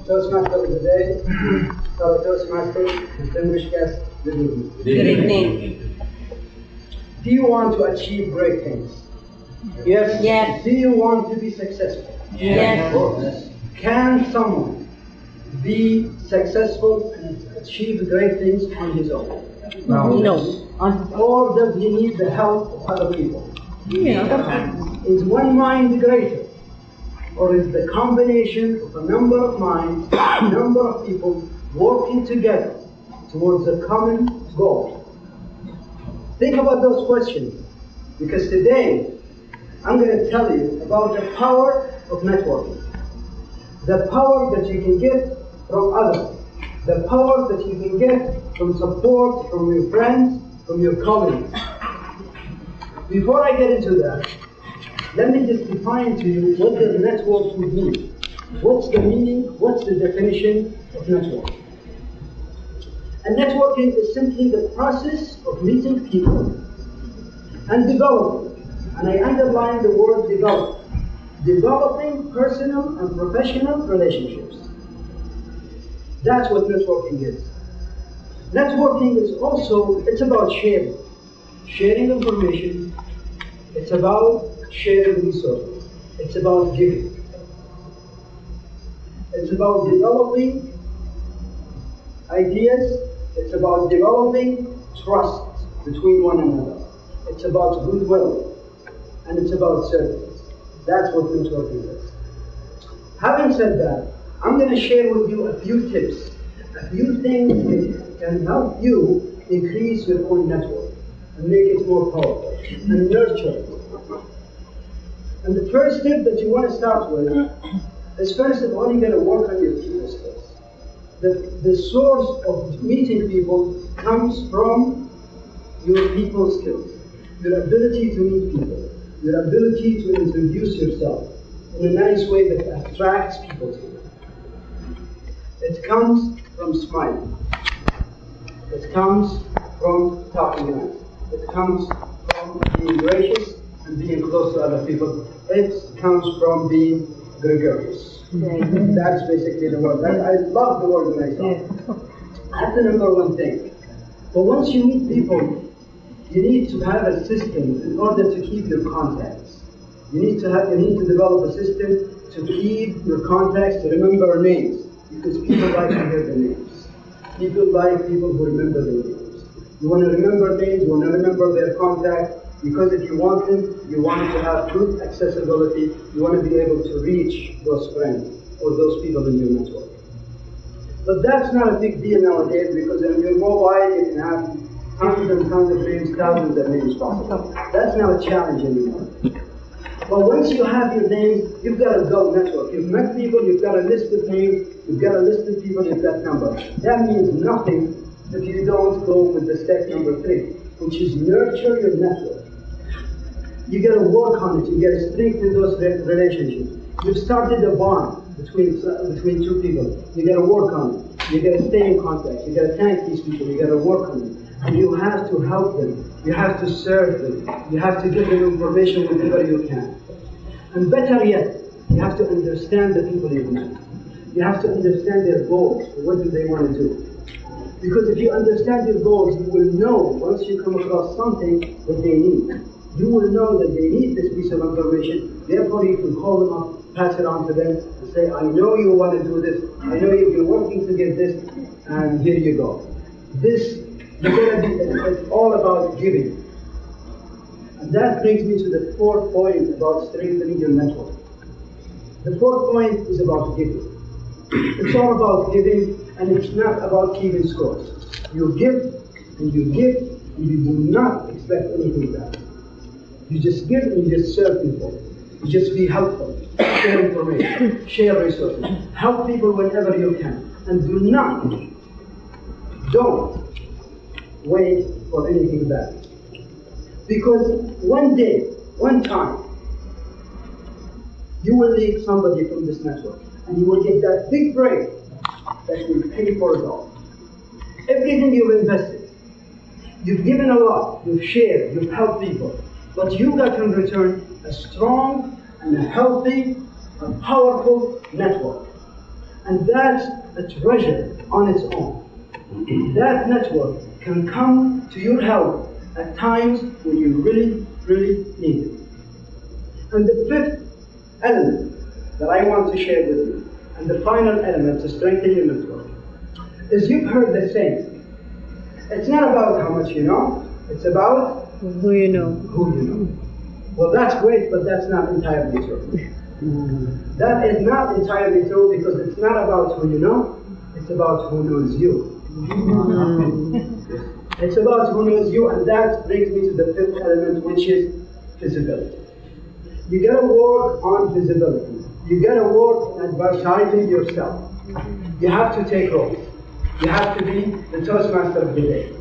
Toastmaster of the day, fellow Toastmasters, distinguished guests, good evening. Good evening. Do you want to achieve great things? Yes? Yes. Do you want to be successful? Yes. Can someone be successful and achieve great things on his own? No. Or does he need the help of other people? Yeah. Is one mind greater? Or is the combination of a number of minds, a number of people working together towards a common goal? Think about those questions, because today I'm going to tell you about the power of networking. The power that you can get from others. The power that you can get from support from your friends, from your colleagues. Before I get into that, let me just define to you what does network mean. What's the meaning, what's the definition of networking? And networking is simply the process of meeting people and developing, and I underline the word develop, developing personal and professional relationships. That's what networking is. Networking is also, it's about sharing information, it's about sharing resources, it's about giving. It's about developing ideas, it's about developing trust between one another. It's about goodwill, and it's about service. That's what networking is. Having said that, I'm going to share with you a few tips, a few things that can help you increase your own network and make it more powerful and nurture it. And the first tip that you want to start with is, first of all, you got to work on your people skills. The source of meeting people comes from your people skills, your ability to meet people, your ability to introduce yourself in a nice way that attracts people to you. It comes from smiling. It comes from talking nice. It comes from being gracious and being close to other people. It comes from being gregarious. That's basically the word. I love the word when I saw it. That's the number one thing. But once you meet people, you need to have a system in order to keep your contacts. You need to develop a system to keep your contacts, to remember names, because people like to hear the names. People like people who remember their names. You want to remember names, you want to remember their contact, because if you want them, you want to have good accessibility, you want to be able to reach those friends or those people in your network. But that's not a big deal nowadays, because on your mobile you can have tons and tons of names, thousands of names possible. That's not a challenge anymore. But once you have your names, you've got a go network. You've met people, you've got a list of names, you've got a list of people, you've got numbers. That means nothing if you don't go with the step number 3, which is nurture your network. You got to work on it, you got to strengthen those relationships. You've started a bond between two people. You got to work on it. You got to stay in contact. You got to thank these people. You got to work on it. And you have to help them. You have to serve them. You have to give them information whenever you can. And better yet, you have to understand the people you've met. You have to understand their goals. What do they want to do? Because if you understand their goals, you will know once you come across something that they need. You will know that they need this piece of information. Therefore, you can call them up, pass it on to them, and say, I know you want to do this. I know you've been working to get this, and here you go. This, it's all about giving. And that brings me to the 4th point about strengthening your network. The 4th point is about giving. It's all about giving, and it's not about keeping scores. You give, and you do not expect anything back. You just give and you just serve people. You just be helpful, share information, share resources, help people whenever you can. And don't wait for anything back. Because one day, one time, you will need somebody from this network, and you will get that big break that will pay for it all. Everything you've invested, you've given a lot, you've shared, you've helped people, but you got in return a strong and a healthy and powerful network. And that's a treasure on its own. That network can come to your help at times when you really, really need it. And the fifth element that I want to share with you, and the final element to strengthen your network, is you've heard the saying, it's not about how much you know, it's about Who you know. who you know. Well, that's great, but that's not entirely true. That is not entirely true because it's not about who you know, it's about who knows you. It's about who knows you, and that brings me to the fifth element, which is visibility. You gotta work on visibility. You gotta work on advertising yourself. You have to take roles. You have to be the Toastmaster of the day.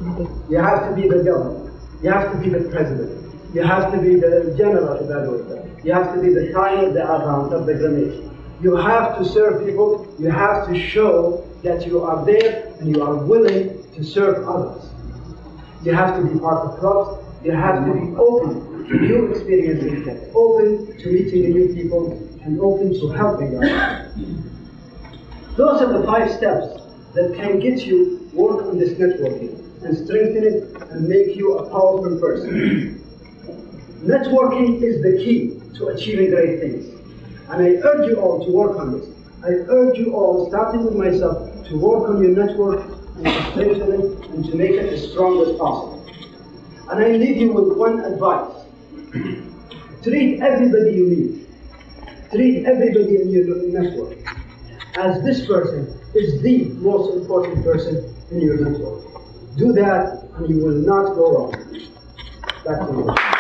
You have to be the governor. You have to be the president. You have to be the general evaluator. You have to be the signer, the avant of the grenade. You have to serve people. You have to show that you are there and you are willing to serve others. You have to be part of clubs. You have to be open to new experiences, open to meeting new people, and open to helping others. Those are the 5 steps that can get you work on this networking and strengthen it and make you a powerful person. Networking is the key to achieving great things. And I urge you all to work on this. I urge you all, starting with myself, to work on your network and to strengthen it and to make it as strong as possible. And I leave you with one advice. Treat everybody you meet, treat everybody in your network as this person is the most important person in your network. Do that and you will not go wrong. Back to you.